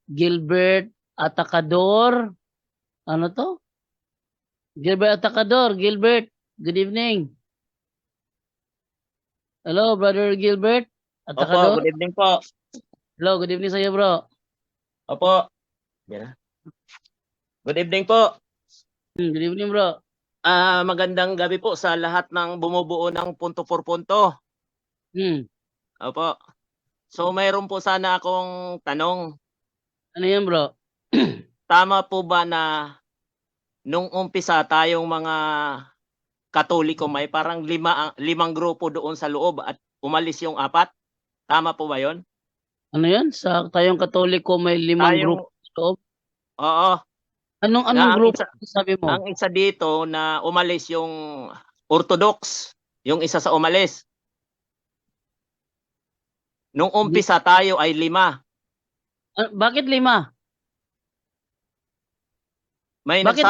Gilbert Atacador. Ano to? Gilbert Atacador. Gilbert, good evening. Hello, Brother Gilbert Opo, Atacador. good evening po. Hello, good evening sa iyo, bro. Opo. Good evening po. Good evening, bro. Magandang gabi po sa lahat ng bumubuo ng punto por punto. Opo. So mayroon po sana akong tanong. Ano yan, bro? Tama po ba na nung umpisa tayong mga Katoliko may parang limang grupo doon sa loob at umalis yung 4? Tama po ba 'yon? Ano yan? Sa tayong Katoliko may 5 grupo sa loob. Oo. Anong ang grupo isa, sabi mo? ang isa dito na umalis yung Orthodox, yung isa sa umalis. Nung umpisa tayo ay 5. Bakit 5? May Bakit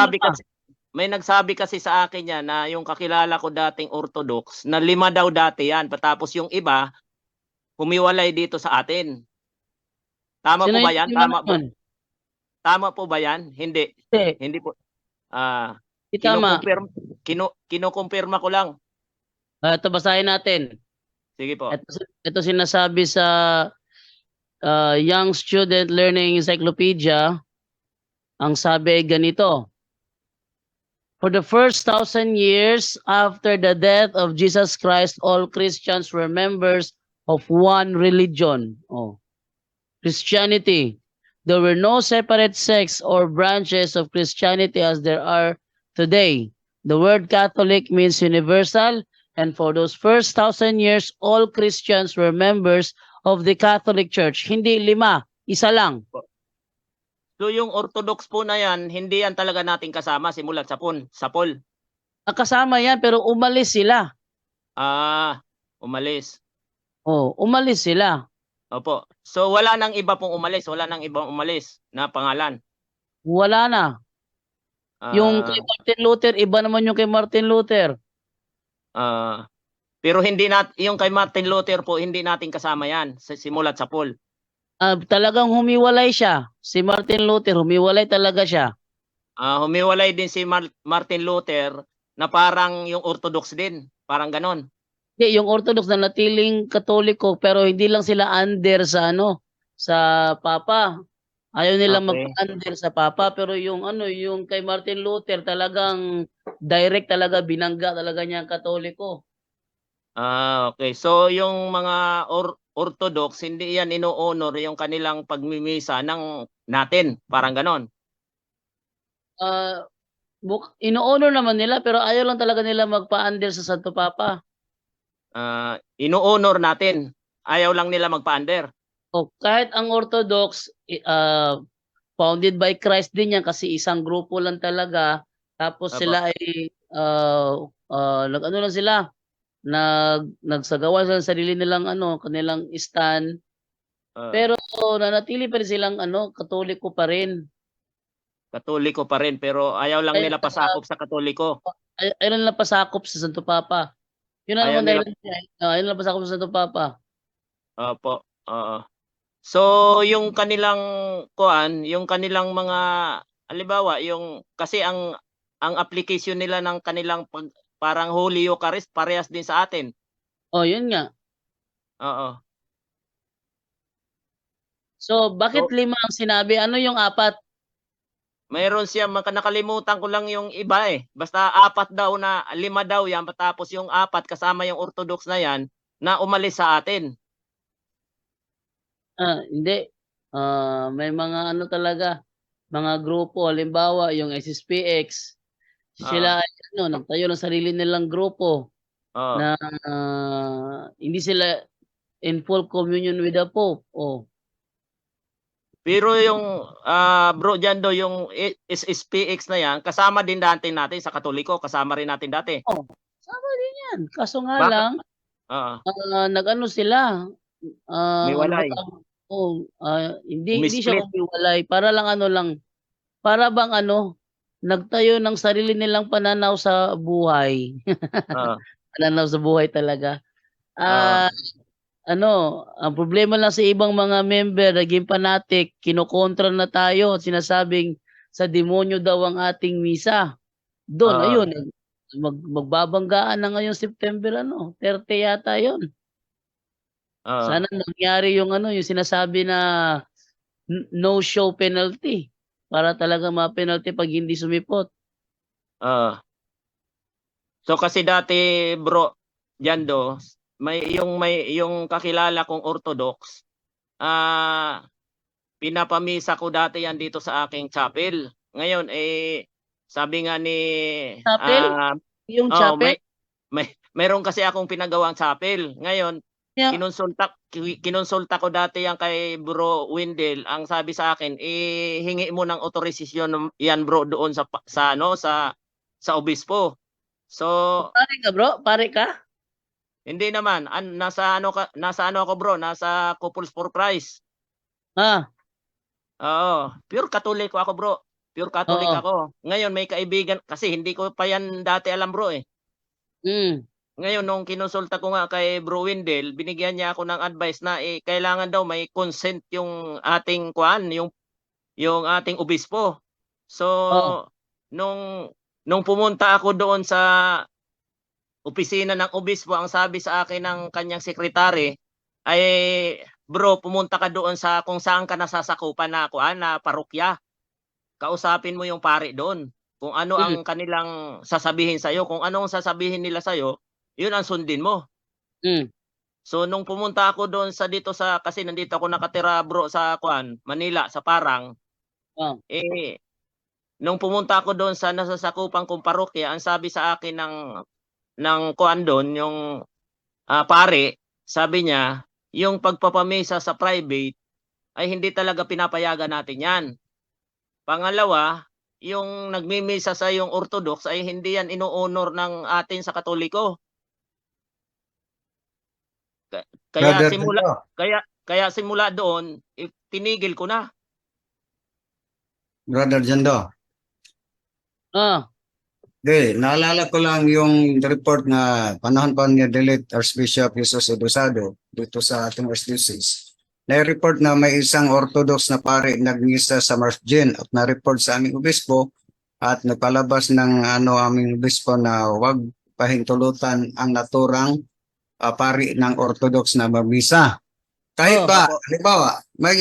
nagsabi kasi sa akin yan na yung kakilala ko dating Orthodox na 5 daw dati yan. Patapos yung iba humiwalay dito sa atin. Tama Sino po ba yung yan? Tama po ba yan? Hindi. Hindi po. Tama. Kinukumpirma ko lang. Ito basahin natin. Sige po. Ito sinasabi sa Young Student Learning Encyclopedia. Ang sabi ay ganito. For the first 1,000 years after the death of Jesus Christ, all Christians were members of one religion. Christianity. There were no separate sects or branches of Christianity as there are today. The word Catholic means universal, and for those first 1,000 years, all Christians were members of the Catholic Church. Hindi 5, isa lang. So yung Orthodox po na yan, hindi yan talaga natin kasama simulat sa Paul. Kasama yan pero umalis sila. Umalis. Umalis sila. Opo. So wala nang iba pong umalis, wala nang ibang umalis na pangalan. Wala na. Yung kay Martin Luther, iba naman yung kay Martin Luther. Pero yung kay Martin Luther po, hindi natin kasama yan simulat sa Paul. Talagang humiwalay siya. Si Martin Luther, humiwalay talaga siya. Humiwalay din si Martin Luther na parang yung Orthodox din. Parang ganon. Hindi, yung Orthodox na natiling Katoliko pero hindi lang sila under sa sa Papa. Ayaw nila mag-under sa Papa pero yung yung kay Martin Luther talagang direct talaga binangga talaga niya ang Katoliko. Okay. So yung mga Orthodox, hindi yan ino-honor yung kanilang pagmimisa natin. Parang ganon. Ino-honor naman nila pero ayaw lang talaga nila magpa-under sa Santo Papa. Ino-honor natin. Ayaw lang nila magpa-under. Kahit ang Orthodox, founded by Christ din yan kasi isang grupo lang talaga. Tapos sila ay, nag-ano lang sila, nagsagawa sa sarili nilang kanilang stand. Pero nanatili pa rin silang Katoliko pa rin. Katoliko pa rin pero ayaw lang nila pasakop sa Katoliko. Ayaw nila pasakop sa Santo Papa. Yun na naman dahil ayaw nila pasakop sa Santo Papa. Opo. So yung kanilang yung kanilang mga halimbawa yung kasi ang application nila ng kanilang parang Holy Eucharist parehas din sa atin. Yun nga. So bakit 5 ang sinabi? Ano yung 4? Mayroon siya, nakalimutan ko lang yung iba eh. Basta 4 daw na 5 daw yan. Tapos yung 4 kasama yung Orthodox na yan na umalis sa atin. Hindi. May mga talaga, mga grupo, halimbawa yung SSPX, sila ay nagtayo ng sarili nilang grupo na hindi sila in full communion with the Pope. Pero yung bro Jando, yung SSPX na yan, kasama din dati natin sa Katoliko, kasama rin natin dati. Kasama din yan. Kaso nga lang, nag-ano sila, Miwalay. hindi siya umiwalay. Para lang para bang nagtayo ng sarili nilang pananaw sa buhay. Pananaw sa buhay talaga. ang problema lang sa ibang mga member, naging fanatic, kinokontra na tayo at sinasabing sa demonyo daw ang ating misa. Doon, Oo. ayun, magbabanggaan na ngayong September 30 yata yun. Oo. Sana nangyari yung yung sinasabi na no show penalty para talaga ma-penalty pag hindi sumipot. Oo. So kasi dati bro, Jando, may yung kakilala kong Orthodox, pinapamisa ko dati yan dito sa aking chapel. Ngayon sabi nga ni Chapel? Yung oh, chapel? meron kasi akong pinagawang chapel. Ngayon, Yeah. kinonsulta ko dati yan kay Bro Windel. Ang sabi sa akin, hingi mo ng otorisasyon yan bro doon sa obispo. So, Pare ka bro? Pare ka? hindi naman nasa ano ako bro, nasa Couples for Christ. Ah, Oo, pure Katoliko ako bro. Pure Catholic oo. ako. Ngayon may kaibigan kasi hindi ko pa yan dati alam bro eh. Mm. Ngayon nung kinonsulta ko nga kay Bro Windel, binigyan niya ako ng advice na kailangan daw may consent yung ating yung ating obispo. So Oh. nung pumunta ako doon sa opisina ng obispo, ang sabi sa akin ng kanyang sekretary ay, "Bro, pumunta ka doon sa kung saan ka nasasakupan na parokya. Kausapin mo yung pari doon. Kung ano Mm. ang kanilang sasabihin sa'yo, kung anong sasabihin nila sa'yo, yun ang sundin mo." Mm. So nung pumunta ako doon kasi nandito ako nakatira bro sa Manila, sa Parang, Oh. eh nung pumunta ako doon sa nasasakupan kong parokya, ang sabi sa akin ng doon, yung pare, sabi niya, yung pagpapamisa sa private ay hindi talaga pinapayagan natin 'yan. Pangalawa, yung nagmimisa sa yung Orthodox ay hindi yan ino-honor ng atin sa Katoliko. Kaya Brother simula Tito, kaya simula doon, tinigil ko na. Brother Jando. Ah. Naalala ko lang yung report na panahon pa ni Delete Archbishop Jesus Edosado dito sa ating Archdiocese. Na-report na may isang Orthodox na pare nagmisa sa Marfjin at na-report sa aming obispo at nagpalabas ng aming obispo na wag pahintulutan ang naturang pari ng Orthodox na magmisa. Kahit Oh. ba, halimbawa, may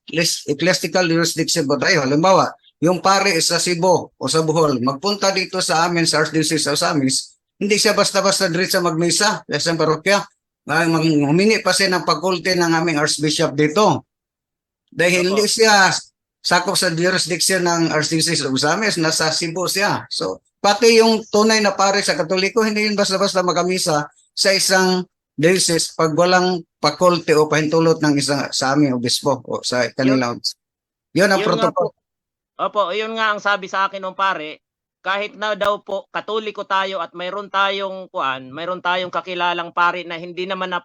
ecclesiastical jurisdiction ba tayo? Halimbawa, yung pare sa Cebu o sa Bohol, magpunta dito sa amin sa Archdiocese of Osamis, hindi siya basta-basta diretso magmisa sa isang parokya. Humingi pa siya ng pagkulte ng aming Archbishop dito. Dahil hindi siya sakop sa jurisdiction ng Archdiocese of Osamis, nasa Cebu siya. So, pati yung tunay na pare sa Katoliko, hindi yun basta-basta magamisa sa isang diocese pag walang pakulte o pahintulot ng isang sa aming obispo o sa kanilang. Yun ang protocol. Opo, yun nga ang sabi sa akin ng pare, kahit na daw po Katoliko tayo at mayroon tayong kakilalang pare na hindi naman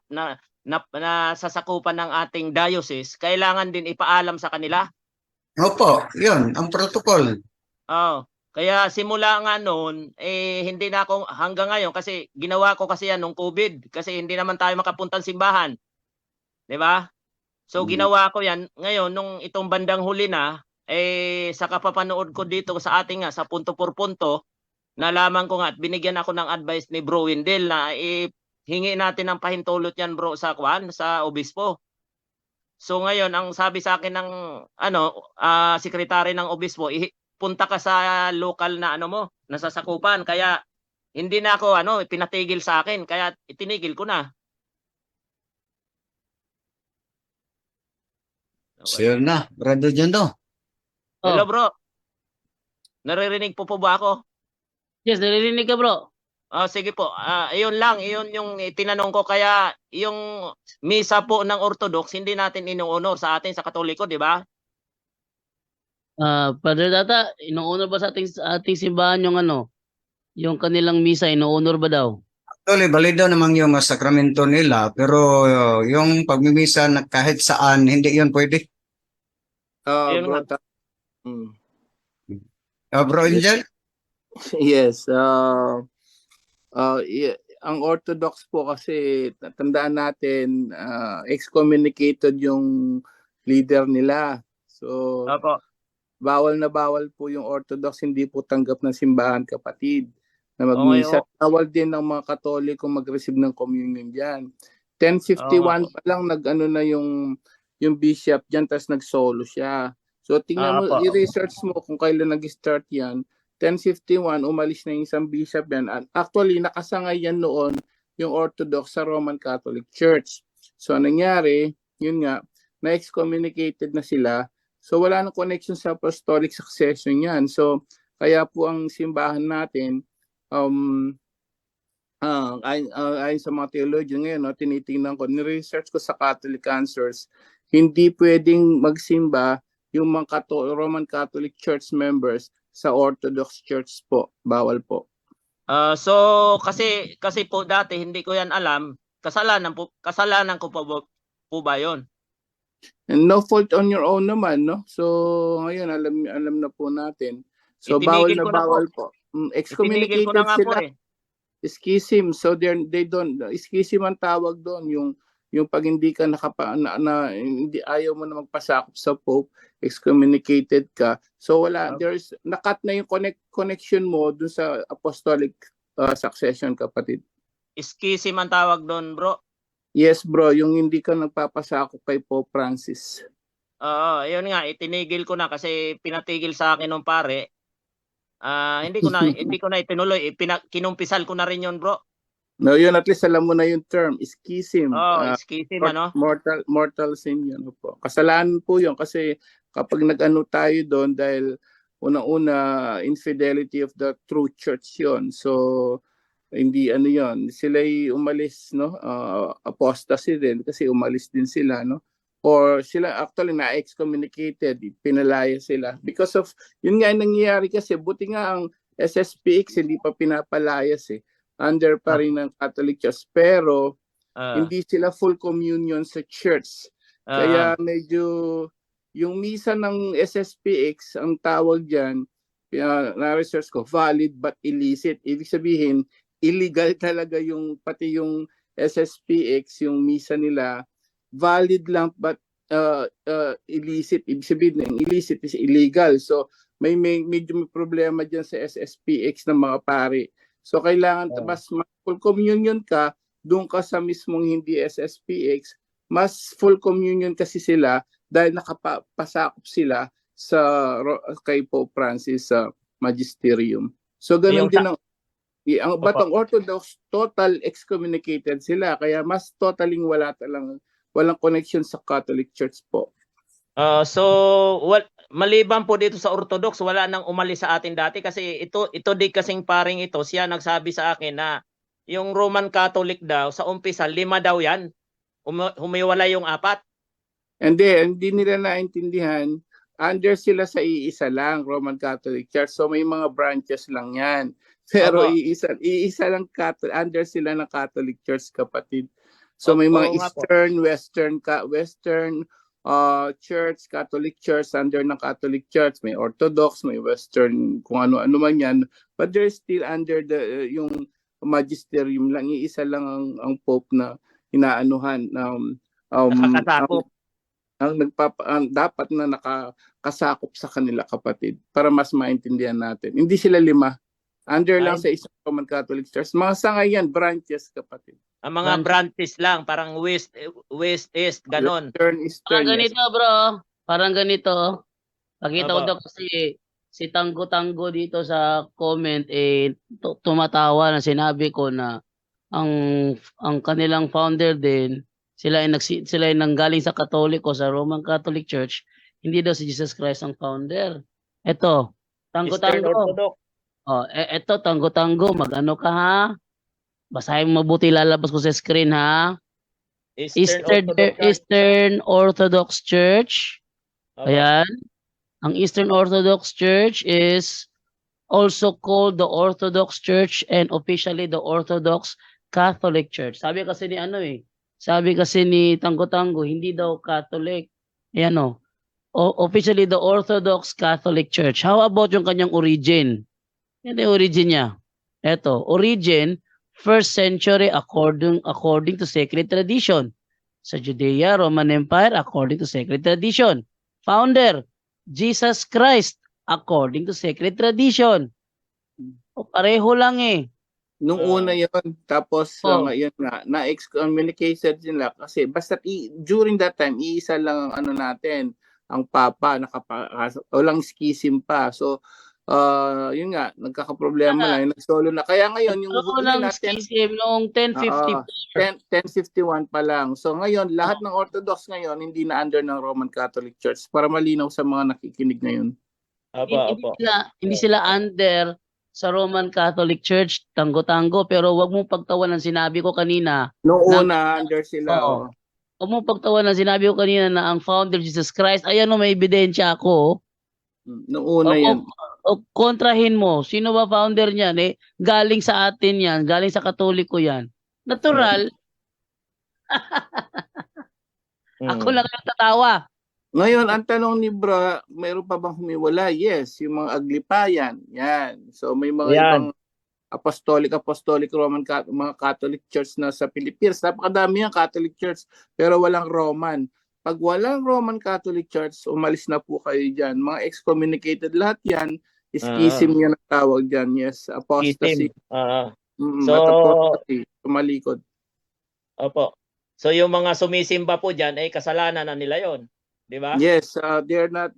nasasakupan ng ating diocese, kailangan din ipaalam sa kanila. Opo, yun ang protocol. Oh, kaya simula nga noon, hindi na ako hanggang ngayon kasi ginawa ko kasi yan nung COVID kasi hindi naman tayo makapuntang simbahan. 'Di ba? So ginawa ko yan. Ngayon nung itong bandang huli na, sa kapapanood ko dito sa ating sa punto por punto, nalaman ko nga at binigyan ako ng advice ni Bro Windel na hingi natin ng pahintulot yan bro sa obispo. So ngayon ang sabi sa akin ng sekretary ng obispo, punta ka sa local na nasasakupan. Kaya hindi na ako pinatigil sa akin kaya itinigil ko na. Sure na, Brother Jando. Hello bro. Naririnig po ba ako? Yes, naririnig ka bro. Sige po. Iyon lang, iyon yung tinanong ko kaya yung misa po ng Orthodox hindi natin ino-honor sa atin sa Katoliko, di ba? Father Data, ino-honor ba sa ating simbahan yung kanilang misa, ino-honor ba daw? Actually, balido naman yung mga sakramento nila, pero yung pagmimisa na kahit saan, hindi yun pwede. Ayun Bro, nga. Hmm. Bro Angel? yes. ang Orthodox po kasi tandaan natin excommunicated yung leader nila. So Opo. bawal na bawal po yung Orthodox, hindi po tanggap ng simbahan, kapatid, na Okay, magmisa. Bawal din ng mga Katoliko mag-receive ng communion diyan. 1051 pa lang nag-ano na yung bishop diyan, tas nag-solo siya. So tingnan mo, Opo. i-research mo kung kailan nag-start yan. 1051, umalis na yung isang bishop yan. Actually, nakasangay yan noon yung Orthodox sa Roman Catholic Church. So nangyari, yun nga, na-excommunicated na sila. So wala nang connection sa apostolic succession yan. So kaya po ang simbahan natin, ayon sa mga theologian ngayon, tinitingnan ko, ni-research ko sa Catholic Answers, hindi pwedeng magsimba yung mga Roman Catholic Church members sa Orthodox Church po. Bawal po. So kasi po dati hindi ko yan alam. Kasalanan ko po ba 'yon? And no fault on your own naman, no? So ngayon alam na po natin. So Itinigil ko na bawal po. Itinigil ko na Excommunicated nga po sila. eh. Schism. So they don't, schism ang tawag doon, yung pag hindi ka hindi ayaw mo na magpasakop sa Pope, excommunicated ka. So wala, nakat na yung connection mo dun sa apostolic succession, kapatid. Schism ang tawag doon, bro. Yes, bro, yung hindi ka nagpapasakop kay Pope Francis. Oo, yun nga, itinigil ko na kasi pinatigil sa akin ng pare. Hindi ko na itinuloy, kinumpisal ko na rin yun, bro. No, yun, at least alam mo na yung term, schism. Schism, ano? Mortal sin yun po. Kasalanan po yun kasi kapag nag-ano tayo doon, dahil una-una infidelity of the true church yun. So hindi ano yun, sila'y umalis, no? Apostasy din kasi umalis din sila, no? Or sila actually na-excommunicated, pinalaya sila. Because of, yun nga yung nangyayari kasi, buti nga ang SSPX hindi pa pinapalayas eh. Under pa rin ng Catholic Church. Pero hindi sila full communion sa church. Kaya medyo, yung misa ng SSPX, ang tawag dyan, na-research ko, valid but illicit. Ibig sabihin, illegal talaga yung, pati yung SSPX, yung misa nila, valid lang but illicit. Ibig sabihin, yung illicit is illegal. So medyo may problema dyan sa SSPX ng mga pari. So kailangan mas full communion ka, doon ka sa mismong hindi SSPX, mas full communion kasi sila dahil nakapasakop sila sa kay Pope Francis sa magisterium. So ganun din ang batang Orthodox, total excommunicated sila, kaya mas totaling walang connection sa Catholic Church po. So maliban po dito sa Orthodox, wala nang umalis sa atin dati kasi ito di kasing paring ito, siya nagsabi sa akin na yung Roman Catholic daw sa umpisa 5 daw yan. Humiwala yung 4. Hindi nila naintindihan, under sila sa iisa lang, Roman Catholic Church. So may mga branches lang yan. Pero iisa lang under sila ng Catholic Church, kapatid. So may mga Eastern, Western Church, Catholic Church under ng Catholic Church, may Orthodox, may Western, kung ano-ano man yan, but they're still under the yung magisterium lang. Iisa lang ang Pope na inaanuhan Nakakasakop. dapat na nakakasakop sa kanila, kapatid, para mas maintindihan natin. Hindi sila 5. Under lang sa isang Roman Catholic Church. Mga sangayan, branches, kapatid. Ang mga branches lang, parang west, east, ganon. Eastern, Ganito, bro. Parang ganito. Pakita ko daw kasi si Tanggo dito sa comment tumatawa na sinabi ko na ang kanilang founder din, sila ay nanggaling sa Katoliko, sa Roman Catholic Church. Hindi daw si Jesus Christ ang founder. Ito, Tanggo. Eto, Tanggo, mag-ano ka ha? Basahin mo mabuti, lalabas ko sa screen ha. Eastern Orthodox Church. Ayan. Ang Eastern Orthodox Church is also called the Orthodox Church and officially the Orthodox Catholic Church. Sabi kasi ni Tanggo, hindi daw Catholic. Ayan officially the Orthodox Catholic Church. How about yung kanyang origin? Yan yung origin niya. Eto, origin first century according to sacred tradition. Sa Judea, Roman Empire according to sacred tradition. Founder, Jesus Christ according to sacred tradition. O, pareho lang eh. Nung una yon, tapos Oh. ngayon na-excommunicated nila kasi basta during that time iisa lang ang ano natin, ang papa walang schism pa. So yun nga, nagkakaproblema lang, nagsolo na. Kaya ngayon yung Nagkaroon huli ng natin schism noong 1054. 1051 pa lang. So ngayon lahat ng Orthodox ngayon hindi na under ng Roman Catholic Church, para malinaw sa mga nakikinig ngayon. Opo. Hindi sila under sa Roman Catholic Church, tanggo-tanggo, pero wag mong pagtawan ng sinabi ko kanina. Noong una under sila. Oo. Wag mong pagtawan ng sinabi ko kanina na ang founder Jesus Christ, ayan o, may ebidensya ako. Noong una yan. O kontrahin mo, sino ba founder niyan? Eh, galing sa atin yan, galing sa Katoliko yan. Natural, ako lang ang tatawa. Ngayon, ang tanong ni Bro, mayroon pa bang humiwala? Yes, yung mga aglipayan. Yan. So may mga ibang apostolic mga Catholic Church na sa Pilipinas. Napakadami yung Catholic Church pero walang Roman. Pag walang Roman Catholic Church, umalis na po kayo dyan. Mga excommunicated lahat yan. Schism yan ang tawag dyan. Yes, apostasy. Apostasy. Tumalikod. Opo. So yung mga sumisimba po dyan ay kasalanan na nila yon, di ba? Yes, they're not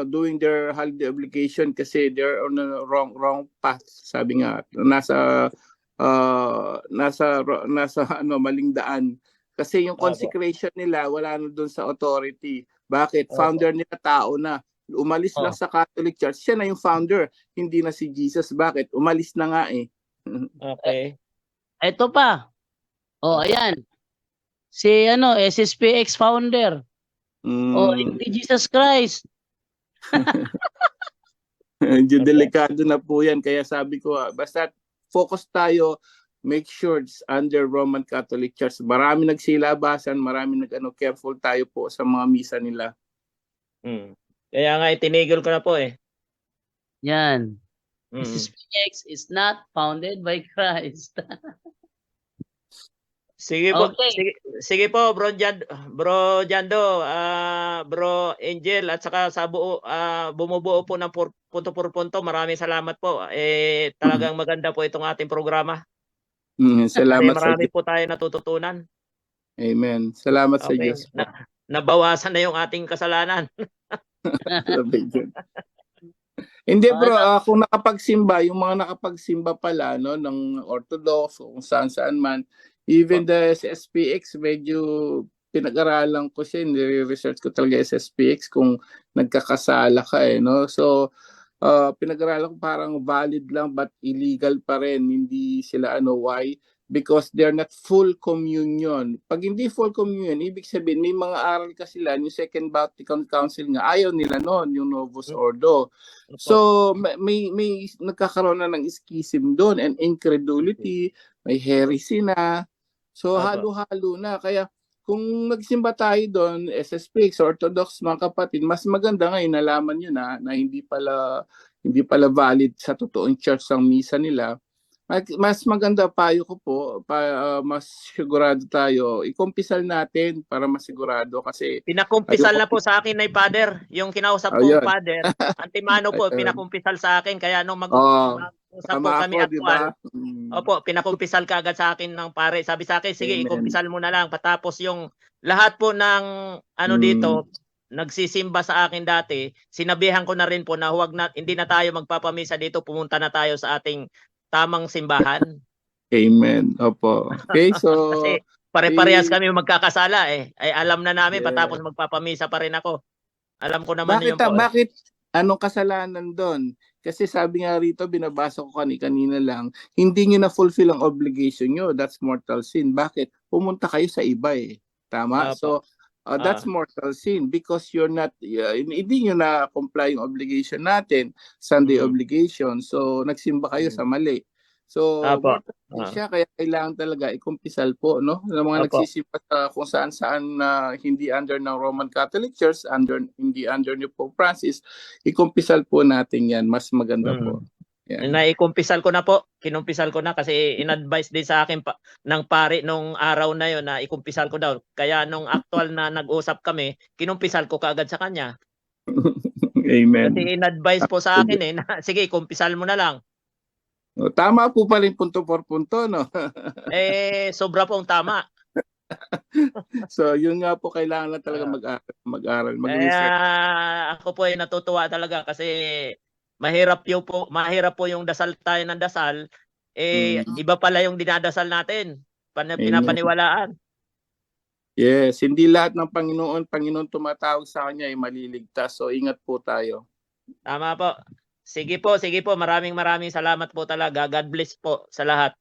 doing their holiday obligation kasi they're on the wrong path, sabi nga. Nasa maling daan. Kasi yung consecration nila wala na doon sa authority. Bakit? Founder nila tao na. Umalis lang sa Catholic Church. Siya na yung founder, hindi na si Jesus. Bakit? Umalis na nga eh. Okay. Ito pa. O, ayan. Si SSPX founder. O, hindi Jesus Christ. Medyo delikado na po yan. Kaya sabi ko, basta focus tayo, make sure it's under Roman Catholic Church. Marami nagsilabasan, marami careful tayo po sa mga misa nila. Kaya nga itinigil ko na po eh. Yan. SSPX is not founded by Christ. Sige po, Okay. sige po Bro Jando, Bro Angel at saka sa bumubuo po ng punto por punto. Maraming salamat po. Talagang maganda po itong ating programa. Salamat sa Marami Diyos. po tayo natututunan. Amen. Salamat sa Okay. Diyos. Nabawasan na yung ating kasalanan. Hindi bro, kung nakapagsimba, yung mga nakapagsimba pala ng Orthodox o kung saan man, even the SSPX, medyo pinag-aralan ko siya, nire-research ko talaga SSPX kung nagkakasala ka no. So pinag-aralan ko parang valid lang but illegal pa rin. Hindi sila why? Because they're not full communion. Pag hindi full communion, ibig sabihin may mga aral ka sila, yung Second Vatican Council nga, ayaw nila noon, yung Novus Ordo. So may nagkakaroon na ng schism doon and incredulity, may heresy na. So halo-halo na. Kaya kung nagsimba tayo doon, SSPX, Orthodox, mga kapatid, mas maganda ngayon nalaman nyo na hindi pala valid sa totoong church ang misa nila. Mas maganda payo ko po, mas sigurado tayo, ikumpisal natin para masigurado kasi Pinakumpisal na po sa akin na Father, yung kinausap ko Father, Antimano po, pinakumpisal sa akin kaya nung mag-usap po kami actual. Opo, pinakumpisal ka agad sa akin ng pare. Sabi sa akin, sige, ikumpisal mo na lang. Patapos yung lahat po ng dito, nagsisimba sa akin dati, sinabihan ko na rin po na hindi na tayo magpapamisa dito, pumunta na tayo sa ating tamang simbahan. Amen. Opo. Okay, so kasi pare-parehas kami magkakasala eh. Ay alam na namin patapos magpapamisa pa rin ako. Alam ko naman yun po. Bakit anong kasalanan doon? Kasi sabi nga rito, binabasa ko kanina lang, hindi nyo na fulfill ang obligation nyo. That's mortal sin. Bakit? Pumunta kayo sa iba eh. Tama? So that's mortal sin because you're not hindi nyo na comply yung obligation natin, Sunday obligation. So nagsimba kayo sa mali. So, Apo. more Catholic siya, kaya kailangan talaga ikumpisal po, no? Ng mga Opo. nagsisimpa sa kung saan-saan na hindi under ng Roman Catholic Church, hindi under ni Pope Francis, ikumpisal po natin yan. Mas maganda po. Yan. Naikumpisal ko na po. Kinumpisal ko na kasi in-advise din sa akin ng pari nung araw na yon na ikumpisal ko daw. Kaya nung actual na nag-usap kami, kinumpisal ko kaagad sa kanya. Amen. Kasi in-advise po sa akin na sige, kumpisal mo na lang. Tama po pala yung punto por punto, no? Sobra pong tama. So, yun nga po, kailangan na talaga mag-aral. Kaya ako po ay natutuwa talaga kasi mahirap po yung dasal tayo ng dasal. Iba pala yung dinadasal natin. Pinapaniwalaan. Yes, hindi lahat ng Panginoon tumatawag sa kanya ay maliligtas. So, ingat po tayo. Tama po. Sige po. Maraming salamat po talaga. God bless po sa lahat.